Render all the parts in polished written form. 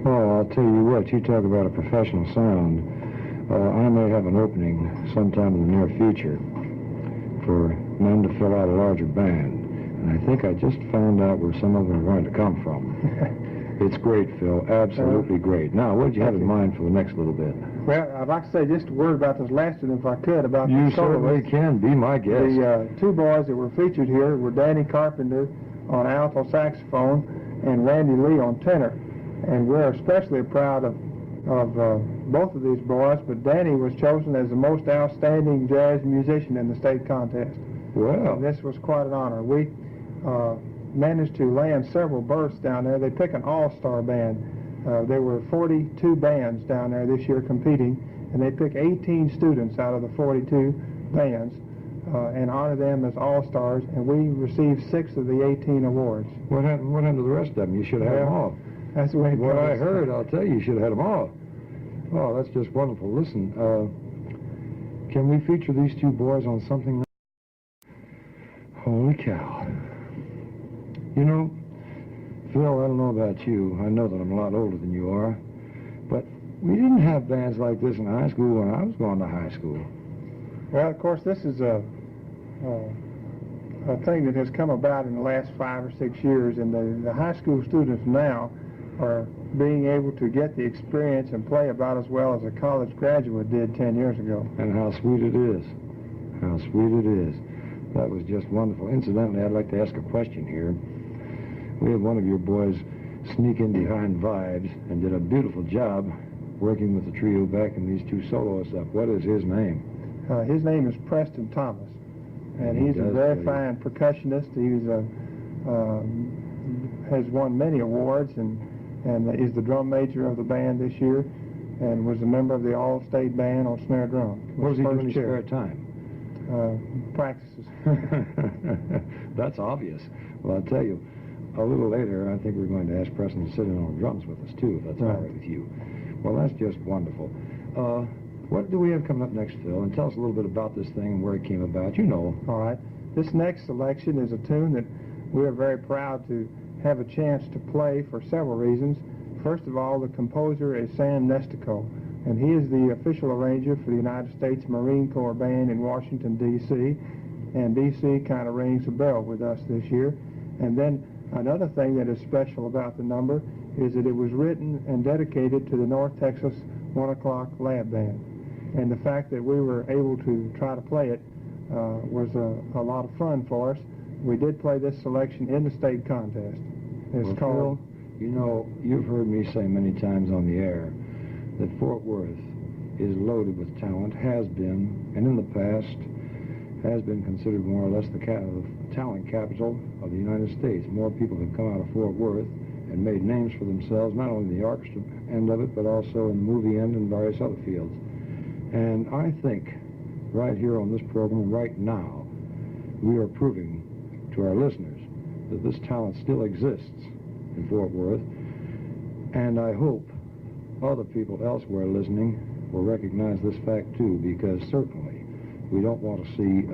Oh, I'll tell you what, you talk about a professional sound. I may have an opening sometime in the near future for men to fill out a larger band. And I think I just found out where some of them are going to come from. It's great, Phil. Absolutely great. Now, what did you have in mind for the next little bit? Well, I'd like to say just a word about this last one, if I could, about You the certainly soloists. can. Be my guest. The two boys that were featured here were Danny Carpenter on alto saxophone and Randy Lee on tenor. And we're especially proud of both of these boys, but Danny was chosen as the most outstanding jazz musician in the state contest. Well, And this was quite an honor. We managed to land several berths down there. They pick an all-star band. There were 42 bands down there this year competing, and they pick 18 students out of the 42 bands and honor them as all-stars, and we received 6 of the 18 awards. what happened to the rest of them? You should have had them all. That's the way it What I goes. heard, I'll tell you, you should have had them all. Oh, that's just wonderful. Listen, can we feature these two boys on something now? Holy cow. You know, Phil, I don't know about you. I know that I'm a lot older than you are. But we didn't have bands like this in high school when I was going to high school. Well, of course, this is a thing that has come about in the last 5 or 6 years, and the high school students now are being able to get the experience and play about as well as a college graduate did 10 years ago. And how sweet it is. How sweet it is. That was just wonderful. Incidentally, I'd like to ask a question here. We had one of your boys sneak in behind Vibes and did a beautiful job working with the trio backing these two soloists up. What is his name? His name is Preston Thomas, and He he's a does very play. fine percussionist. He's has won many awards and is the drum major of the band this year, and was a member of the All-State Band on snare drum. What does he do in First his chair. spare time? Practices. That's obvious. Well, I'll tell you, a little later, I think we're going to ask Preston to sit in on drums with us, too, if that's all right with you. Well, that's just wonderful. What do we have coming up next, Phil? And tell us a little bit about this thing and where it came about. You know. All right. This next selection is a tune that we are very proud to have a chance to play for several reasons. First of all, the composer is Sam Nestico, and he is the official arranger for the United States Marine Corps Band in Washington, D.C., and D.C. kind of rings a bell with us this year. And then another thing that is special about the number is that it was written and dedicated to the North Texas 1 O'Clock Lab Band. And the fact that we were able to try to play it was a lot of fun for us. We did play this selection in the state contest. It's Well, called... Phil, you know, you've heard me say many times on the air that Fort Worth is loaded with talent, has been, and in the past has been considered more or less the talent capital of the United States. More people have come out of Fort Worth and made names for themselves, not only in the orchestra end of it, but also in the movie end and various other fields. And I think right here on this program, right now, we are proving to our listeners that this talent still exists in Fort Worth. And I hope other people elsewhere listening will recognize this fact too, because certainly we don't want to see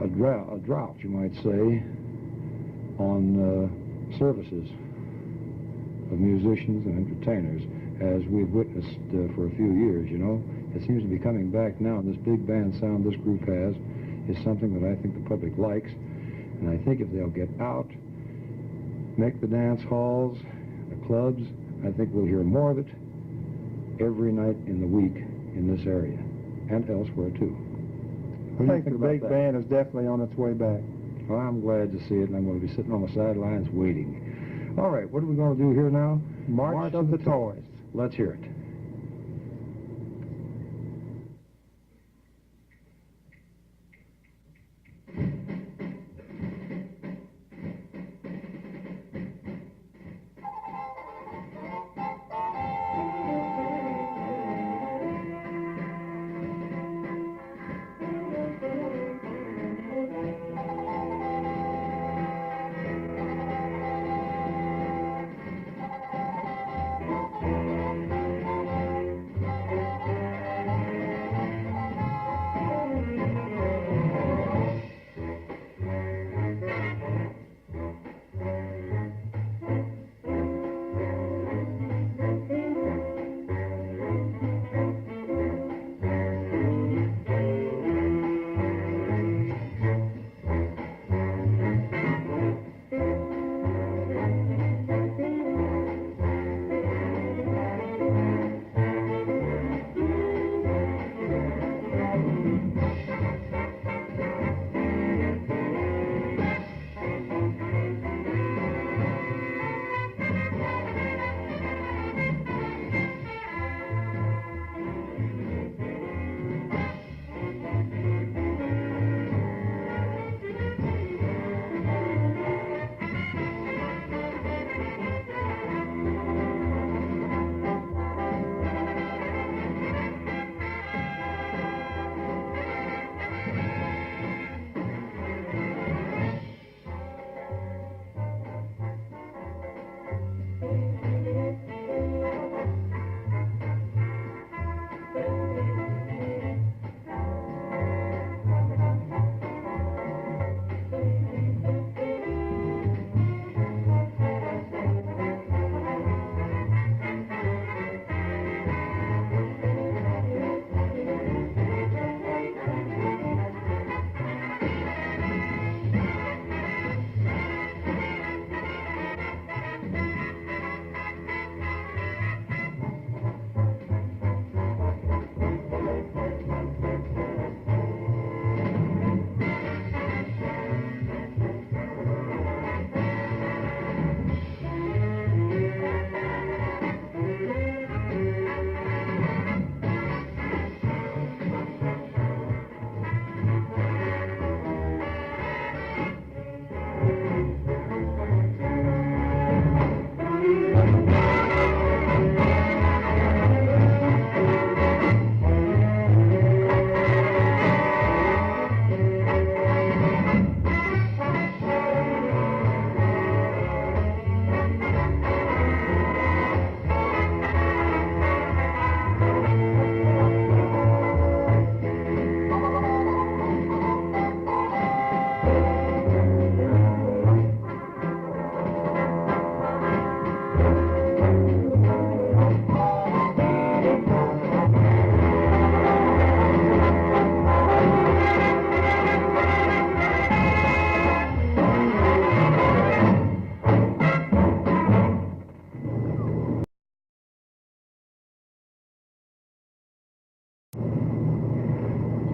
a drought, you might say, on services of musicians and entertainers, as we've witnessed for a few years, you know. It seems to be coming back now, and this big band sound this group has is something that I think the public likes. And I think if they'll get out, make the dance halls, the clubs, I think we'll hear more of it every night in the week in this area, and elsewhere too. I think the big band is definitely on its way back. Well, I'm glad to see it, and I'm going to be sitting on the sidelines waiting. All right, what are we going to do here now? March of the Toys. Let's hear it.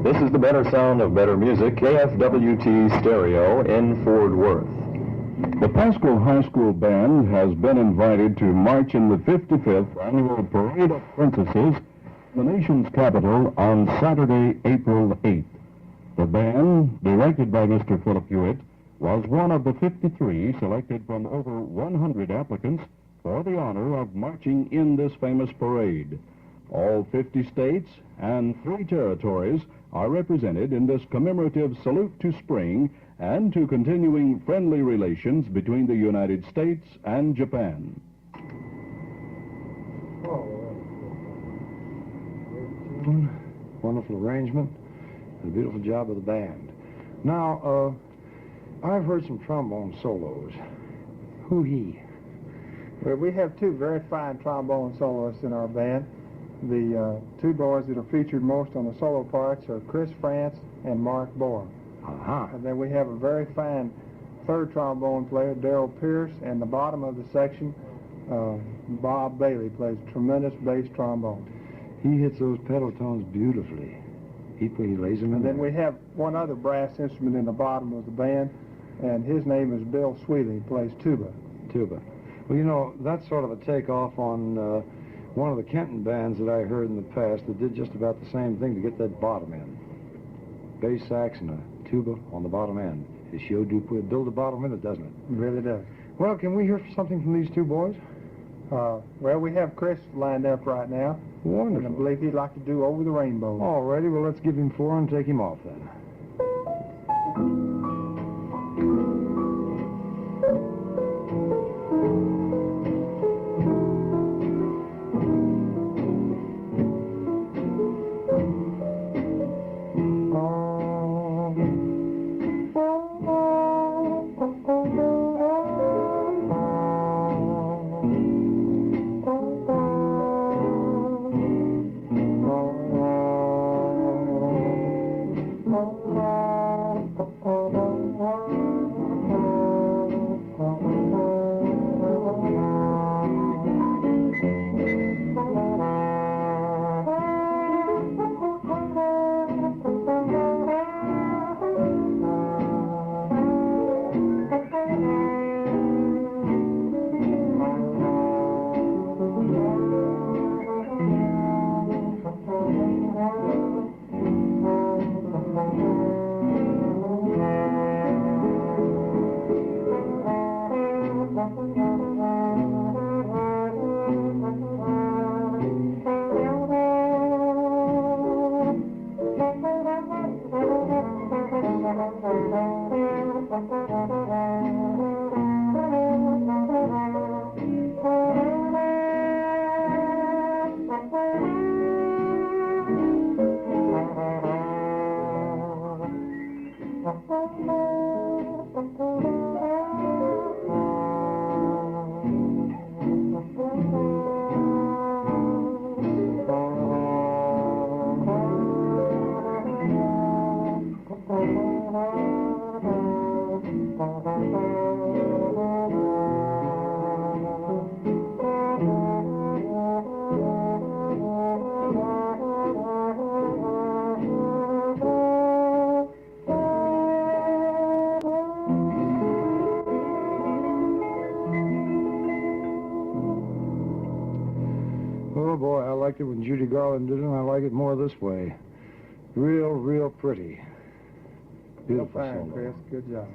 This is the better sound of better music, KFWT Stereo in Fort Worth. The Pasco High School Band has been invited to march in the 55th Annual Parade of Princesses, the nation's capital, on Saturday, April 8th. The band, directed by Mr. Philip Hewitt, was one of the 53 selected from over 100 applicants for the honor of marching in this famous parade. All 50 states and 3 territories are represented in this commemorative salute to spring and to continuing friendly relations between the United States and Japan. Wonderful arrangement, and a beautiful job of the band. Now, I've heard some trombone solos. Who he? Well, we have 2 very fine trombone soloists in our band. The 2 boys that are featured most on the solo parts are Chris France and Mark Bohr. And then we have a very fine 3rd trombone player, Darrell Pierce, and the bottom of the section, Bob Bailey plays tremendous bass trombone. He hits those pedal tones beautifully. He lays them in And then there. we have one other brass instrument in the bottom of the band, and his name is Bill Sweely. He plays tuba. Tuba. Well, you know, that's sort of a takeoff on one of the Kenton bands that I heard in the past that did just about the same thing to get that bottom end. Bass sax and a tuba on the bottom end. It sure do build the bottom end, doesn't it? It really does. Well, can we hear something from these 2 boys? Well, we have Chris lined up right now. Wonderful. And I believe he'd like to do Over the Rainbow. All righty, well, let's give him 4 and take him off then. Oh, boy, I liked it when Judy Garland did it, and I like it more this way. Real, real pretty. Beautiful Fine, solo. Chris. Good job.